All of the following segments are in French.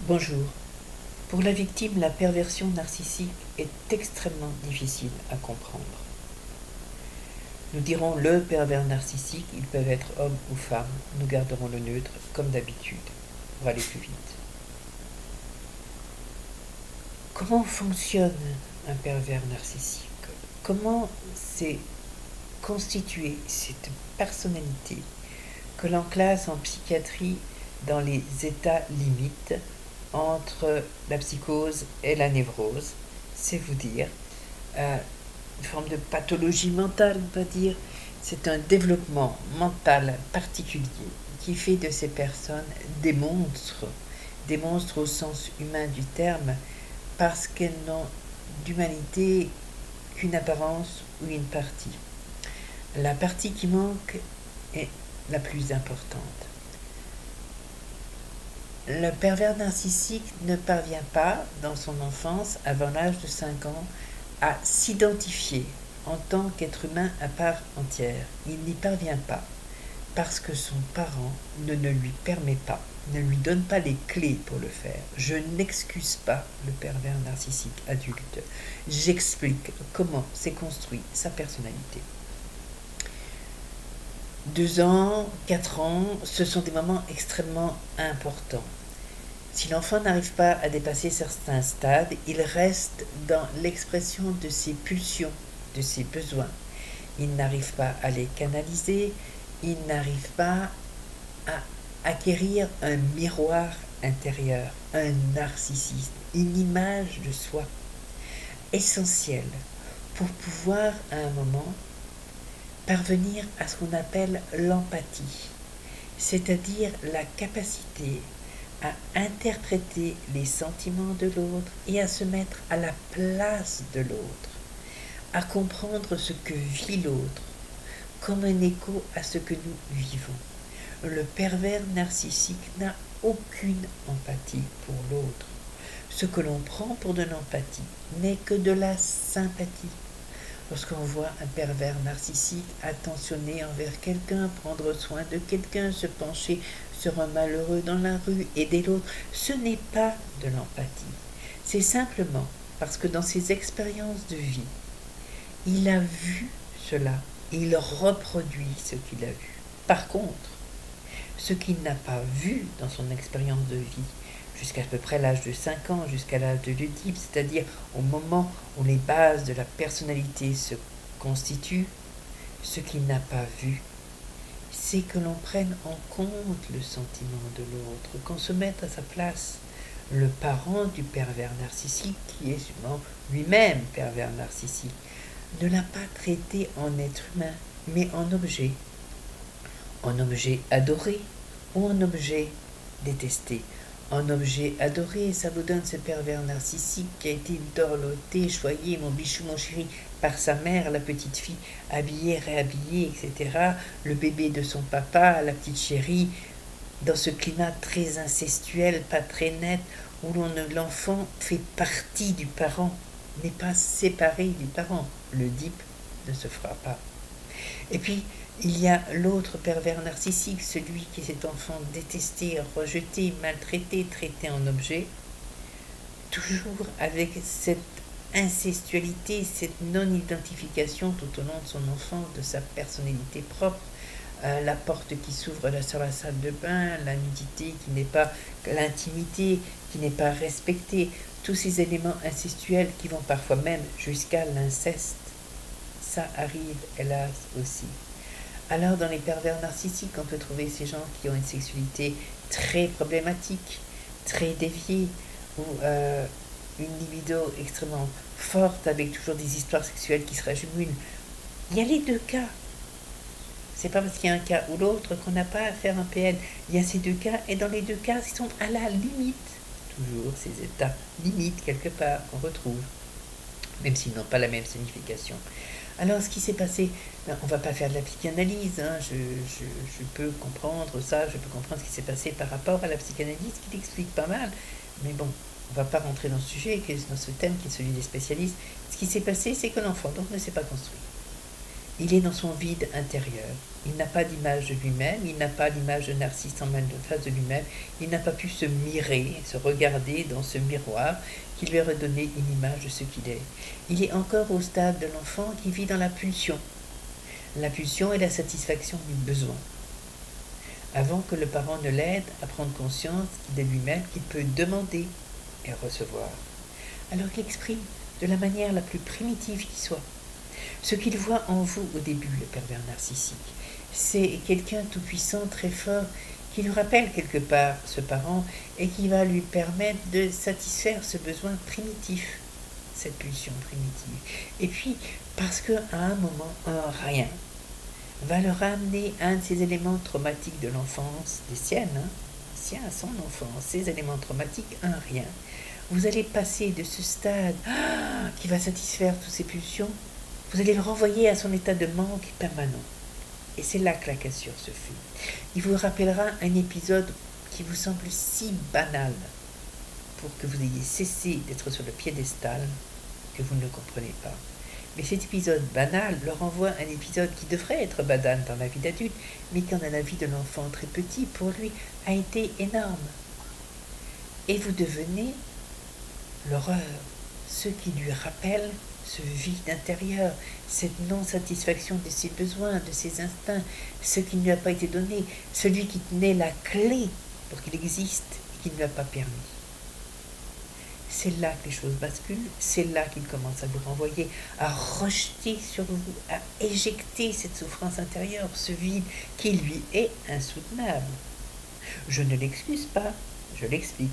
Bonjour. Pour la victime, la perversion narcissique est extrêmement difficile à comprendre. Nous dirons le pervers narcissique, ils peuvent être homme ou femme. Nous garderons le neutre comme d'habitude pour aller plus vite. Comment fonctionne un pervers narcissique? Comment s'est constituée cette personnalité que l'on classe en psychiatrie dans les états limites entre la psychose et la névrose? C'est vous dire. Une forme de pathologie mentale, on va dire. C'est un développement mental particulier qui fait de ces personnes des monstres au sens humain du terme, parce qu'elles n'ont d'humanité qu'une apparence ou une partie. La partie qui manque est la plus importante. Le pervers narcissique ne parvient pas, dans son enfance, avant l'âge de 5 ans, à s'identifier en tant qu'être humain à part entière. Il n'y parvient pas parce que son parent ne lui permet pas, ne lui donne pas les clés pour le faire. Je n'excuse pas le pervers narcissique adulte. J'explique comment s'est construit sa personnalité. 2 ans, 4 ans, ce sont des moments extrêmement importants. Si l'enfant n'arrive pas à dépasser certains stades, il reste dans l'expression de ses pulsions, de ses besoins. Il n'arrive pas à les canaliser, il n'arrive pas à acquérir un miroir intérieur, un narcissisme, une image de soi essentielle pour pouvoir à un moment parvenir à ce qu'on appelle l'empathie, c'est-à-dire la capacité à interpréter les sentiments de l'autre et à se mettre à la place de l'autre, à comprendre ce que vit l'autre comme un écho à ce que nous vivons. Le pervers narcissique n'a aucune empathie pour l'autre. Ce que l'on prend pour de l'empathie n'est que de la sympathie. Lorsqu'on voit un pervers narcissique attentionné envers quelqu'un, prendre soin de quelqu'un, se pencher sur un malheureux dans la rue, aider l'autre, ce n'est pas de l'empathie. C'est simplement parce que dans ses expériences de vie, il a vu cela et il reproduit ce qu'il a vu. Par contre, ce qu'il n'a pas vu dans son expérience de vie, jusqu'à peu près l'âge de 5 ans, jusqu'à l'âge de l'Oedipe, c'est-à-dire au moment où les bases de la personnalité se constituent, ce qu'il n'a pas vu, c'est que l'on prenne en compte le sentiment de l'autre, qu'on se mette à sa place. Le parent du pervers narcissique, qui est souvent lui-même pervers narcissique, ne l'a pas traité en être humain, mais en objet adoré ou en objet détesté. En objet adoré, ça vous donne ce pervers narcissique qui a été dorloté, choyé, mon bichou, mon chéri, par sa mère, la petite fille, habillée, réhabillée, etc. Le bébé de son papa, la petite chérie, dans ce climat très incestuel, pas très net, où l'enfant fait partie du parent, n'est pas séparé du parent. L'Oedipe ne se fera pas. Et puis, il y a l'autre pervers narcissique, celui qui est cet enfant détesté, rejeté, maltraité, traité en objet, toujours avec cette incestualité, cette non-identification tout au long de son enfance, de sa personnalité propre, la porte qui s'ouvre sur la salle de bain, la nudité qui n'est pas, l'intimité qui n'est pas respectée, tous ces éléments incestuels qui vont parfois même jusqu'à l'inceste. Ça arrive, hélas, aussi. Alors, dans les pervers narcissiques, on peut trouver ces gens qui ont une sexualité très problématique, très déviée, ou une libido extrêmement forte, avec toujours des histoires sexuelles qui se rajumulent. Il y a les deux cas. C'est pas parce qu'il y a un cas ou l'autre qu'on n'a pas à faire un PN. Il y a ces deux cas, et dans les deux cas, ils sont à la limite. Toujours ces états limites, quelque part, qu'on retrouve, même s'ils n'ont pas la même signification. Alors, ce qui s'est passé, on ne va pas faire de la psychanalyse, hein, je peux comprendre ça, je peux comprendre ce qui s'est passé par rapport à la psychanalyse, qui l'explique pas mal, mais bon, on ne va pas rentrer dans ce sujet, dans ce thème qui est celui des spécialistes. Ce qui s'est passé, c'est que l'enfant donc ne s'est pas construit. Il est dans son vide intérieur. Il n'a pas d'image de lui-même, il n'a pas l'image de Narcisse en face de lui-même, il n'a pas pu se mirer, se regarder dans ce miroir qui lui aurait donné une image de ce qu'il est. Il est encore au stade de l'enfant qui vit dans la pulsion. La pulsion est la satisfaction du besoin. Avant que le parent ne l'aide à prendre conscience de lui-même qu'il peut demander et recevoir. Alors qu'il exprime de la manière la plus primitive qui soit. Ce qu'il voit en vous au début, le pervers narcissique, c'est quelqu'un tout-puissant, très fort, qui lui rappelle quelque part ce parent et qui va lui permettre de satisfaire ce besoin primitif, cette pulsion primitive. Et puis, parce qu'à un moment, un rien va le ramener à un de ces éléments traumatiques de l'enfance, des siennes, son enfance, ces éléments traumatiques, un rien. Vous allez passer de ce stade qui va satisfaire toutes ces pulsions, vous allez le renvoyer à son état de manque permanent. Et c'est là que la cassure se fait. Il vous rappellera un épisode qui vous semble si banal pour que vous ayez cessé d'être sur le piédestal que vous ne le comprenez pas. Mais cet épisode banal le renvoie à un épisode qui devrait être banal dans la vie d'adulte, mais qui dans la vie de l'enfant très petit, pour lui, a été énorme. Et vous devenez l'horreur, ce qui lui rappelle ce vide intérieur, cette non-satisfaction de ses besoins, de ses instincts, ce qui ne lui a pas été donné, celui qui tenait la clé pour qu'il existe et qui ne lui a pas permis. C'est là que les choses basculent, c'est là qu'il commence à vous renvoyer, à rejeter sur vous, à éjecter cette souffrance intérieure, ce vide qui lui est insoutenable. Je ne l'excuse pas, je l'explique.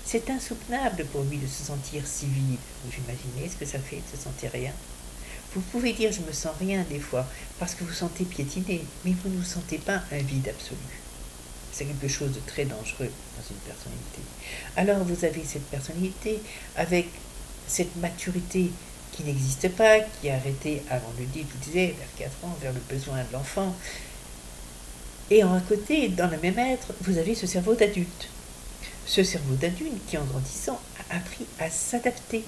C'est insoutenable pour lui de se sentir si vide. Vous imaginez ce que ça fait de se sentir rien? Vous pouvez dire je me sens rien des fois, parce que vous sentez piétiner, mais vous ne vous sentez pas un vide absolu. C'est quelque chose de très dangereux dans une personnalité. Alors vous avez cette personnalité avec cette maturité qui n'existe pas, qui est arrêtée avant le dit, vous disiez, vers 4 ans, vers le besoin de l'enfant. Et à côté, dans le même être, vous avez ce cerveau d'adulte. Ce cerveau d'adulte qui, en grandissant, a appris à s'adapter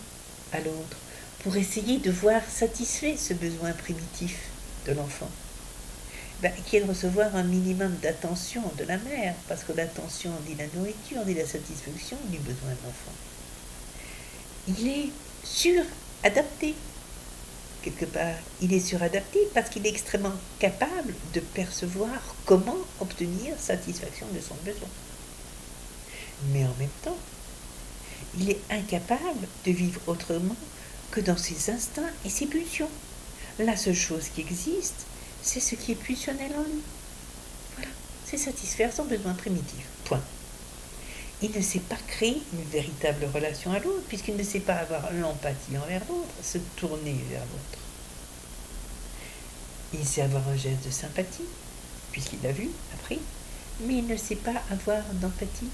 à l'autre pour essayer de voir satisfait ce besoin primitif de l'enfant. Qui est de recevoir un minimum d'attention de la mère, parce que l'attention dit la nourriture, dit la satisfaction du besoin de l'enfant. Il est suradapté, quelque part. Il est suradapté parce qu'il est extrêmement capable de percevoir comment obtenir satisfaction de son besoin. Mais en même temps, il est incapable de vivre autrement que dans ses instincts et ses pulsions. La seule chose qui existe, c'est ce qui est pulsionnel en lui. Voilà, c'est satisfaire son besoin primitif. Point. Il ne sait pas créer une véritable relation à l'autre, puisqu'il ne sait pas avoir l'empathie envers l'autre, se tourner vers l'autre. Il sait avoir un geste de sympathie, puisqu'il l'a vu, appris, mais il ne sait pas avoir d'empathie.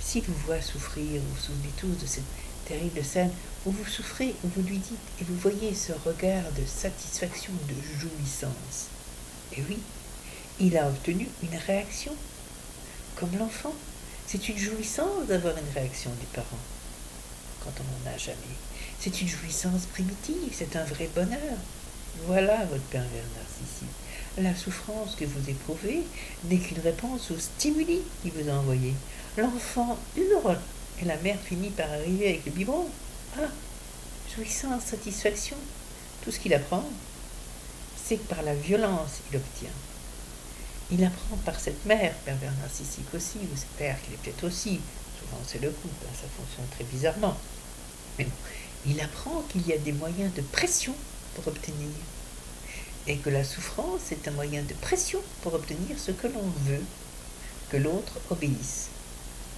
S'il vous voit souffrir, vous vous souvenez tous de cette terrible scène où vous souffrez, où vous lui dites, et vous voyez ce regard de satisfaction, de jouissance. Et oui, il a obtenu une réaction, comme l'enfant. C'est une jouissance d'avoir une réaction des parents, quand on n'en a jamais. C'est une jouissance primitive, c'est un vrai bonheur. Voilà votre pervers narcissique. La souffrance que vous éprouvez n'est qu'une réponse au stimuli qu'il vous a envoyé. L'enfant hurle et la mère finit par arriver avec le biberon. Ah, jouissance, satisfaction. Tout ce qu'il apprend, c'est que par la violence, il obtient. Il apprend par cette mère, pervers narcissique aussi, ou ce père qu'il est peut-être aussi. Souvent c'est le couple, ça fonctionne très bizarrement. Mais bon, il apprend qu'il y a des moyens de pression pour obtenir. Et que la souffrance est un moyen de pression pour obtenir ce que l'on veut, que l'autre obéisse.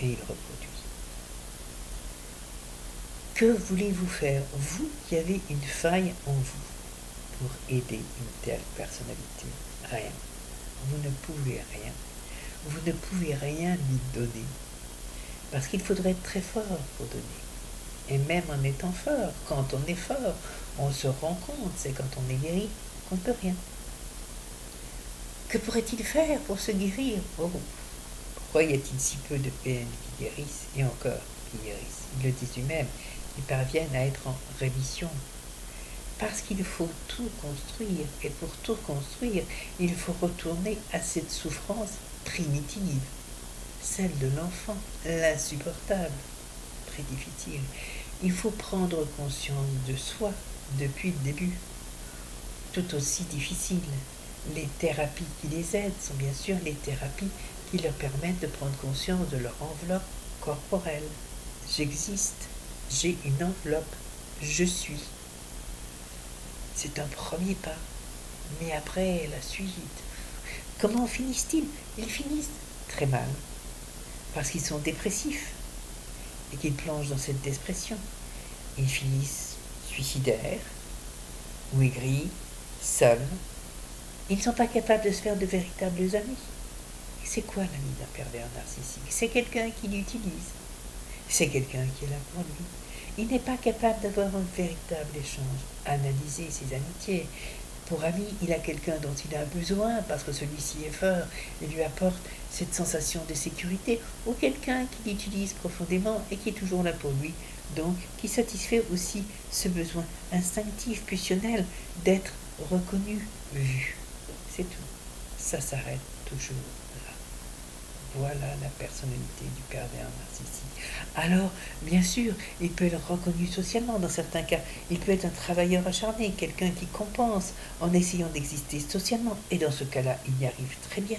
Et il reproduit. Que voulez-vous faire, vous qui avez une faille en vous, pour aider une telle personnalité? Rien. Vous ne pouvez rien. Vous ne pouvez rien lui donner. Parce qu'il faudrait être très fort pour donner. Et même en étant fort, quand on est fort, on se rend compte, c'est quand on est guéri, qu'on ne peut rien. Que pourrait-il faire pour se guérir? Oh, pourquoi y a-t-il si peu de PN qui guérissent, et encore qui guérissent? Ils le disent eux-mêmes, ils parviennent à être en rémission. Parce qu'il faut tout construire, et pour tout construire, il faut retourner à cette souffrance primitive, celle de l'enfant, l'insupportable, très difficile. Il faut prendre conscience de soi depuis le début, tout aussi difficile. Les thérapies qui les aident sont bien sûr les thérapies qui leur permettent de prendre conscience de leur enveloppe corporelle. J'existe, j'ai une enveloppe, je suis. C'est un premier pas. Mais après, la suite. Comment finissent-ils? Ils finissent très mal. Parce qu'ils sont dépressifs. Et qu'ils plongent dans cette dépression. Ils finissent suicidaires, ou aigris, seuls. Ils ne sont pas capables de se faire de véritables amis. Et c'est quoi l'ami d'un pervers narcissique? C'est quelqu'un qui l'utilise. C'est quelqu'un qui est là pour lui. Il n'est pas capable d'avoir un véritable échange, analyser ses amitiés. Pour ami, il a quelqu'un dont il a besoin parce que celui-ci est fort et lui apporte cette sensation de sécurité, ou quelqu'un qui l'utilise profondément et qui est toujours là pour lui, donc qui satisfait aussi ce besoin instinctif, pulsionnel d'être reconnu, vu. C'est tout. Ça s'arrête toujours là. Voilà la personnalité du pervers narcissique. Alors, bien sûr, il peut être reconnu socialement dans certains cas. Il peut être un travailleur acharné, quelqu'un qui compense en essayant d'exister socialement. Et dans ce cas-là, il y arrive très bien.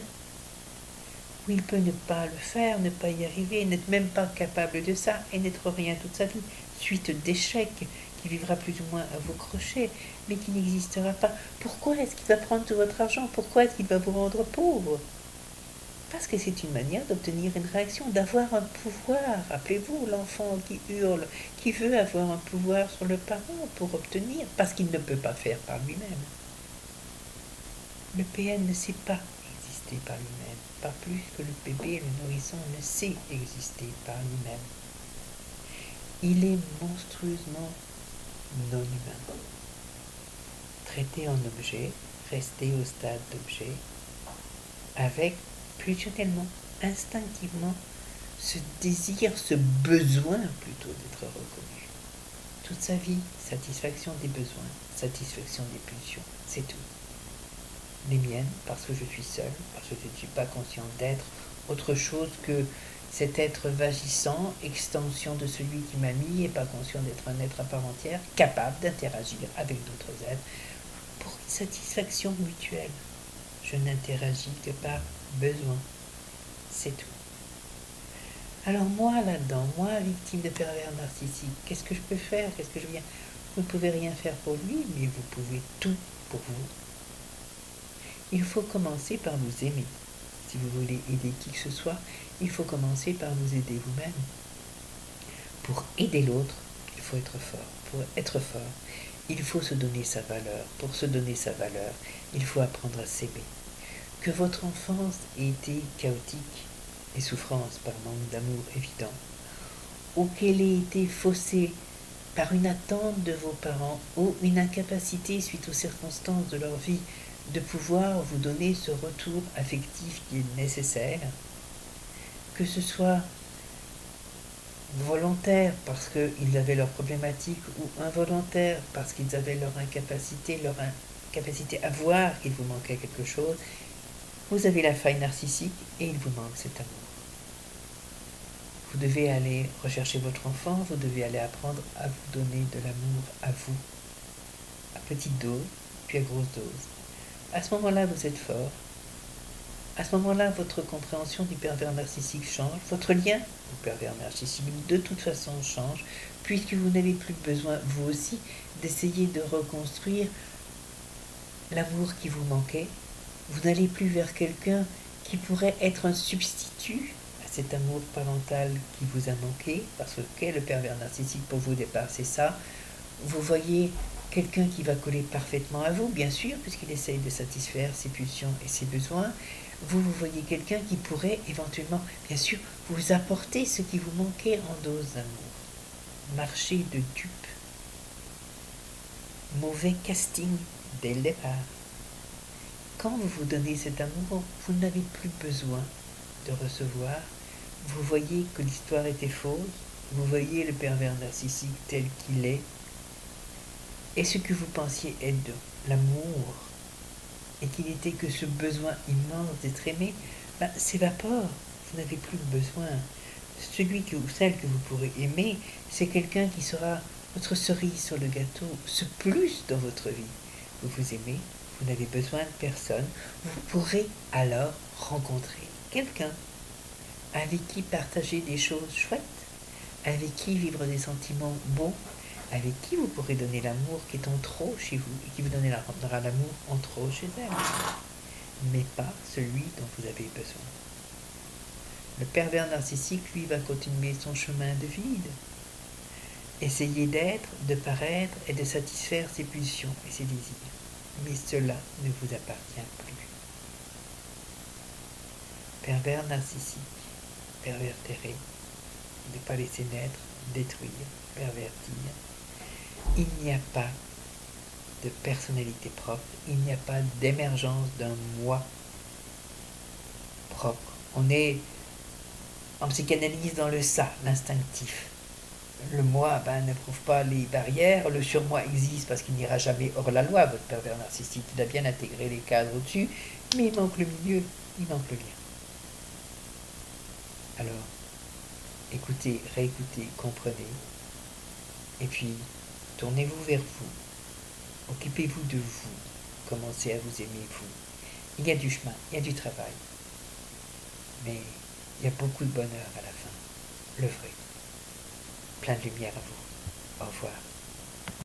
Ou il peut ne pas le faire, ne pas y arriver, n'être même pas capable de ça et n'être rien toute sa vie. Suite d'échecs, qui vivra plus ou moins à vos crochets, mais qui n'existera pas. Pourquoi est-ce qu'il va prendre tout votre argent? Pourquoi est-ce qu'il va vous rendre pauvre? Parce que c'est une manière d'obtenir une réaction, d'avoir un pouvoir. Rappelez-vous, l'enfant qui hurle, qui veut avoir un pouvoir sur le parent pour obtenir, parce qu'il ne peut pas faire par lui-même. Le PN ne sait pas exister par lui-même, pas plus que le bébé, le nourrisson, ne sait exister par lui-même. Il est monstrueusement non humain. Traité en objet, resté au stade d'objet, avec pulsionnellement, instinctivement, ce désir, ce besoin plutôt d'être reconnu. Toute sa vie, satisfaction des besoins, satisfaction des pulsions, c'est tout. Les miennes, parce que je suis seule, parce que je ne suis pas conscient d'être autre chose que cet être vagissant, extension de celui qui m'a mis, et pas conscient d'être un être à part entière, capable d'interagir avec d'autres êtres pour une satisfaction mutuelle. Je n'interagis que par besoin. C'est tout. Alors moi, là-dedans, moi, victime de pervers narcissique, qu'est-ce que je peux faire? Qu'est-ce que je viens? Vous ne pouvez rien faire pour lui, mais vous pouvez tout pour vous. Il faut commencer par vous aimer. Si vous voulez aider qui que ce soit, il faut commencer par vous aider vous-même. Pour aider l'autre, il faut être fort. Pour être fort, il faut se donner sa valeur. Pour se donner sa valeur, il faut apprendre à s'aimer. Que votre enfance ait été chaotique et souffrance par manque d'amour évident, ou qu'elle ait été faussée par une attente de vos parents ou une incapacité suite aux circonstances de leur vie de pouvoir vous donner ce retour affectif qui est nécessaire, que ce soit volontaire parce qu'ils avaient leurs problématiques ou involontaire parce qu'ils avaient leur incapacité à voir qu'il vous manquait quelque chose, vous avez la faille narcissique et il vous manque cet amour. Vous devez aller rechercher votre enfant, vous devez aller apprendre à vous donner de l'amour à vous, à petite dose, puis à grosse dose. À ce moment-là, vous êtes fort. À ce moment-là, votre compréhension du pervers narcissique change, votre lien au pervers narcissique de toute façon change, puisque vous n'avez plus besoin, vous aussi, d'essayer de reconstruire l'amour qui vous manquait. Vous n'allez plus vers quelqu'un qui pourrait être un substitut à cet amour parental qui vous a manqué, parce que qu'est le pervers narcissique pour vous au départ, c'est ça. Vous voyez quelqu'un qui va coller parfaitement à vous, bien sûr, puisqu'il essaye de satisfaire ses pulsions et ses besoins. Vous voyez quelqu'un qui pourrait éventuellement, bien sûr, vous apporter ce qui vous manquait en dose d'amour. Marché de dupe. Mauvais casting dès le départ. Quand vous vous donnez cet amour, vous n'avez plus besoin de recevoir. Vous voyez que l'histoire était fausse. Vous voyez le pervers narcissique tel qu'il est. et ce que vous pensiez être de l'amour, et qu'il n'était que ce besoin immense d'être aimé, s'évapore. Vous n'avez plus le besoin. Celui que, ou celle que vous pourrez aimer, c'est quelqu'un qui sera votre cerise sur le gâteau, ce plus dans votre vie. Vous vous aimez, vous n'avez besoin de personne, vous pourrez alors rencontrer quelqu'un avec qui partager des choses chouettes, avec qui vivre des sentiments bons, avec qui vous pourrez donner l'amour qui est en trop chez vous et qui vous donnera l'amour en trop chez elle, mais pas celui dont vous avez besoin. Le pervers narcissique, lui, va continuer son chemin de vide. Essayer d'être, de paraître et de satisfaire ses pulsions et ses désirs. Mais cela ne vous appartient plus. Pervers narcissique, pervertérer, ne pas laisser naître, détruire, pervertir. Il n'y a pas de personnalité propre, il n'y a pas d'émergence d'un moi propre. On est en psychanalyse dans le ça, l'instinctif. Le moi n'éprouve pas les barrières, le surmoi existe parce qu'il n'ira jamais hors la loi, votre pervers narcissique. Il a bien intégré les cadres au-dessus, mais il manque le milieu, il manque le lien. Alors, écoutez, réécoutez, comprenez, et puis tournez-vous vers vous, occupez-vous de vous, commencez à vous aimer vous. Il y a du chemin, il y a du travail, mais il y a beaucoup de bonheur à la fin, le vrai. Plein de lumière à vous. Au revoir.